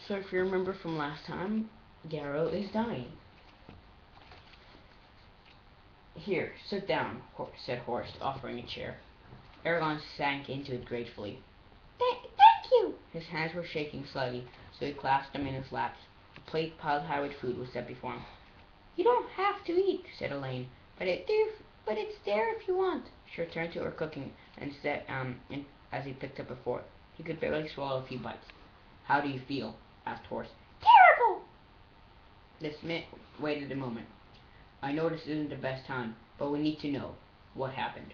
So if you remember from last time, Garrow is dying. Here, sit down, said Horst, offering a chair. Eragon sank into it gratefully. Thank you! His hands were shaking slightly, so he clasped them in his laps. A plate piled high with food was set before him. You don't have to eat, said Elaine, but it's there if you want. She returned to her cooking and said, as he picked up a fork. He could barely swallow a few bites. How do you feel? Asked Horst. Terrible! The smith waited a moment. I know this isn't the best time, but we need to know what happened.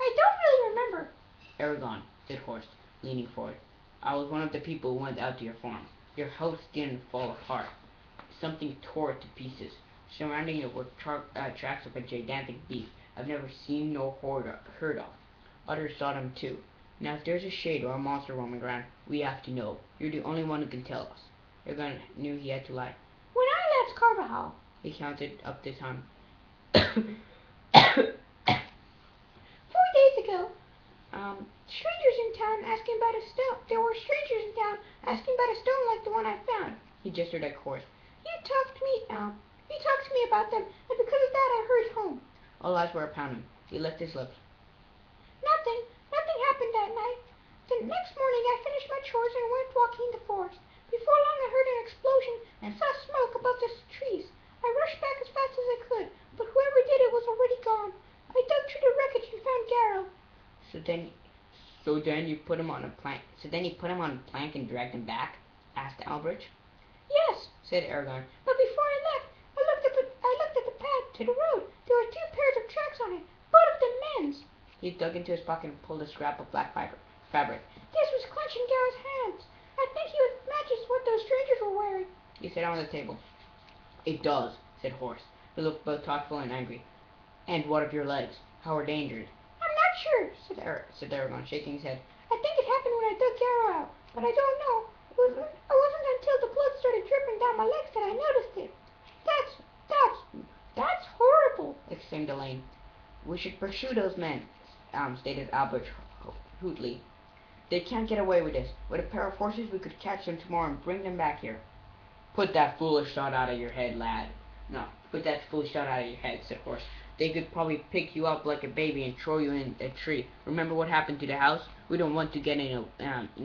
I don't really remember. Eragon, said Horst, leaning forward. I was one of the people who went out to your farm. Your house didn't fall apart. Something tore it to pieces. Surrounding it were tracks of a gigantic beast I've never seen nor heard of. Others saw them too. Now if there's a shade or a monster roaming around, we have to know. You're the only one who can tell us. Eragon knew he had to lie. When I left Carvajal, he counted up the time. 4 days ago, strangers in town asking about a stone. There were strangers in town asking about a stone like the one I found. He gestured at Chorus. You talked to me about them, and because of that I hurried home. All eyes were upon him. He licked his lips. Nothing happened that night. The next morning I finished my chores and went walking in the forest. Before long I heard an explosion and saw smoke above the trees. I rushed back as fast as I could, but whoever did it was already gone. I dug through the wreckage and found Garrow. So then you put him on a plank. So then you put him on a plank and dragged him back? Asked Albrecht. Yes, said Eragon. But before I left, I looked at the path to the road. There were 2 pairs of tracks on it, both of them men's. He dug into his pocket and pulled a scrap of black fabric. This was clenching Garrow's hands. I think he matches what those strangers were wearing. He sat on the table. It does, said Horst. He looked both thoughtful and angry. And what of your legs? How are they injured? I'm not sure, said Eragon, shaking his head. I think it happened when I dug Garrow out, but I don't know. It wasn't until the blood started dripping down my legs that I noticed it. That's horrible, exclaimed Elaine. We should pursue those men, stated Albert hotly. They can't get away with this. With a pair of horses, we could catch them tomorrow and bring them back here. Put that foolish thought out of your head, lad. No, put that foolish thought out of your head, said Horst. They could probably pick you up like a baby and throw you in a tree. Remember what happened to the house? We don't want to get in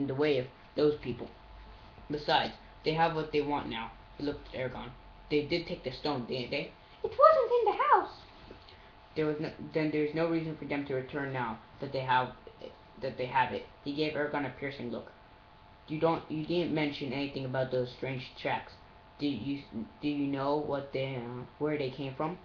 the way of those people. Besides, they have what they want now. He looked at Eragon. They did take the stone, didn't they? It wasn't in the house. Then there's no reason for them to return now that they have it. He gave Eragon a piercing look. You didn't mention anything about those strange tracks. Do you know where they came from?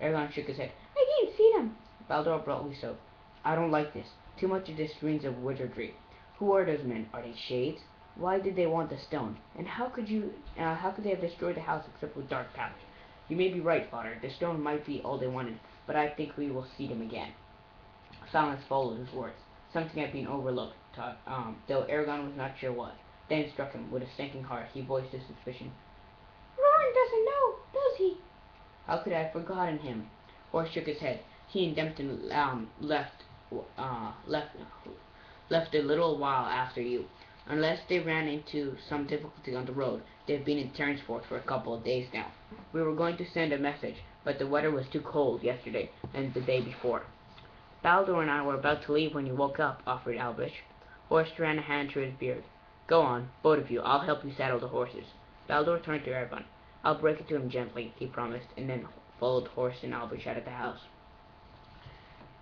Eragon shook his head. I didn't see them. Baldur abruptly spoke. I don't like this. Too much of this reeks of wizardry. Who are those men? Are they shades? Why did they want the stone? And how could they have destroyed the house except with dark powers? You may be right, father. The stone might be all they wanted, but I think we will see them again. Silence followed his words. Something had been overlooked, though Eragon was not sure what. Then it struck him. With a sinking heart, he voiced his suspicion. Roran doesn't know, does he? How could I have forgotten him? Horst shook his head. He and Dempton left a little while after you. Unless they ran into some difficulty on the road, they've been in Terransport for a couple of days now. We were going to send a message, but the weather was too cold yesterday and the day before. Baldur and I were about to leave when you woke up, offered Albrecht. Horst ran a hand through his beard. Go on, both of you. I'll help you saddle the horses. Baldur turned to Eragon. I'll break it to him gently, he promised, and then followed Horst and Albrecht out of the house.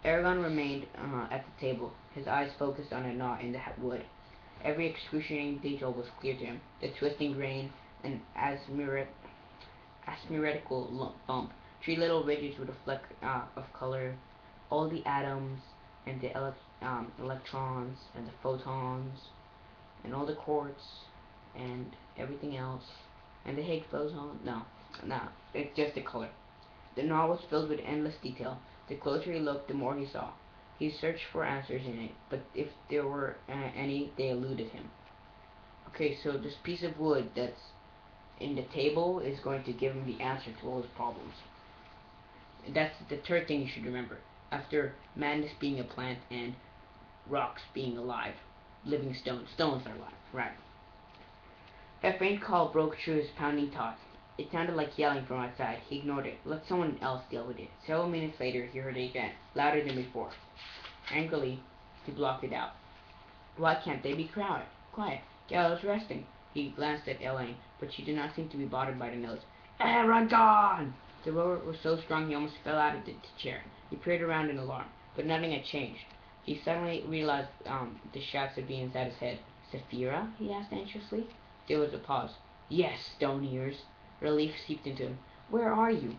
Eragon remained at the table, his eyes focused on a knot in the wood. Every excruciating detail was clear to him. The twisting grain, an asymmetrical bump, 3 little ridges with a fleck of color, all the atoms and the electrons and the photons and all the quarks and everything else and the Higgs boson. No, it's just the color. The knot was filled with endless detail. The closer he looked, the more he saw. He searched for answers in it, but if there were any, they eluded him. Okay, so this piece of wood that's in the table is going to give him the answer to all his problems. That's the third thing you should remember. After madness being a plant and rocks being alive, living stones are alive, right? A faint call broke through his pounding thoughts. It sounded like yelling from outside. He ignored it. Let someone else deal with it. Several minutes later, he heard it again, louder than before. Angrily, he blocked it out. Why can't they be quiet? Gallows resting. He glanced at Elaine, but she did not seem to be bothered by the noise. Eragon! The roar was so strong he almost fell out of the chair. He peered around in alarm, but nothing had changed. He suddenly realized the shouts had been inside his head. Saphira? He asked anxiously. There was a pause. Yes, stone ears. Relief seeped into him. Where are you?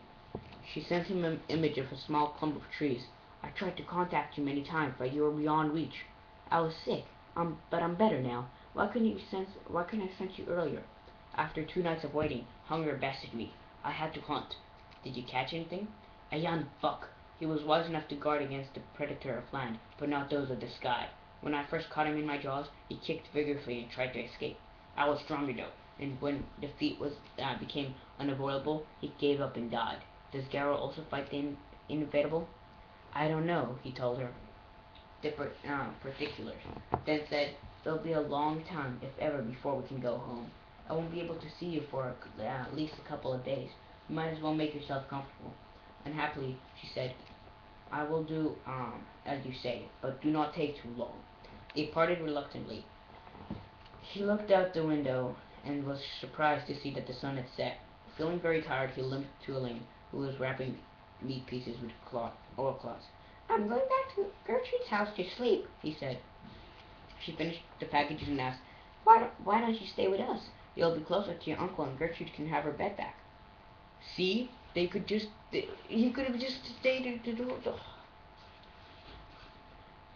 She sent him an image of a small clump of trees. I tried to contact you many times, but you were beyond reach. I was sick, but I'm better now. Why couldn't I sense you earlier? After 2 nights of waiting, hunger bested me. I had to hunt. Did you catch anything? A young buck. He was wise enough to guard against the predator of land, but not those of the sky. When I first caught him in my jaws, he kicked vigorously and tried to escape. I was stronger though, and when defeat became unavoidable, he gave up and died. Does Garrow also fight the inevitable? I don't know, he told her the particulars, then said, it'll be a long time, if ever, before we can go home. I won't be able to see you for at least a couple of days. You might as well make yourself comfortable. Unhappily, she said, I will do as you say, but do not take too long. They parted reluctantly. He looked out the window and was surprised to see that the sun had set. Feeling very tired, he limped to Elaine, who was wrapping meat pieces with oilcloths. I'm going back to Gertrude's house to sleep, he said. She finished the packages and asked, why don't you stay with us? You'll be closer to your uncle and Gertrude can have her bed back. See? He could have just stayed at the door.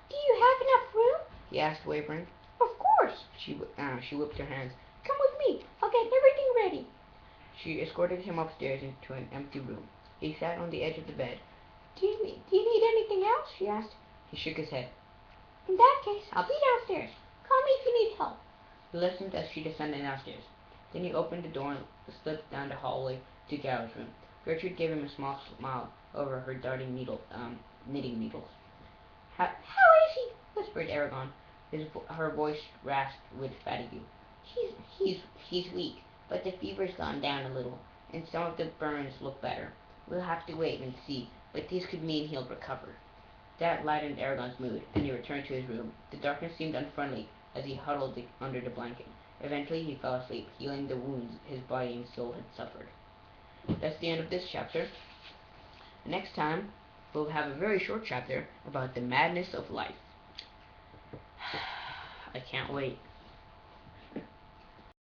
Do you have enough room? He asked, wavering. Of course. She whipped her hands. Come with me. I'll get everything ready. She escorted him upstairs into an empty room. He sat on the edge of the bed. Do you need anything else? She asked. He shook his head. In that case, I'll be downstairs. Call me if you need help. He listened as she descended downstairs. Then he opened the door and slipped down the hallway to Garrow's room. Gertrude gave him a small smile over her knitting needles. How is he? Whispered Eragon. Her voice rasped with fatigue. He's weak, but the fever's gone down a little, and some of the burns look better. We'll have to wait and see, but this could mean he'll recover. That lightened Eragon's mood, and he returned to his room. The darkness seemed unfriendly as he huddled under the blanket. Eventually he fell asleep, healing the wounds his body and soul had suffered. That's the end of this chapter. Next time, we'll have a very short chapter about the madness of life. I can't wait.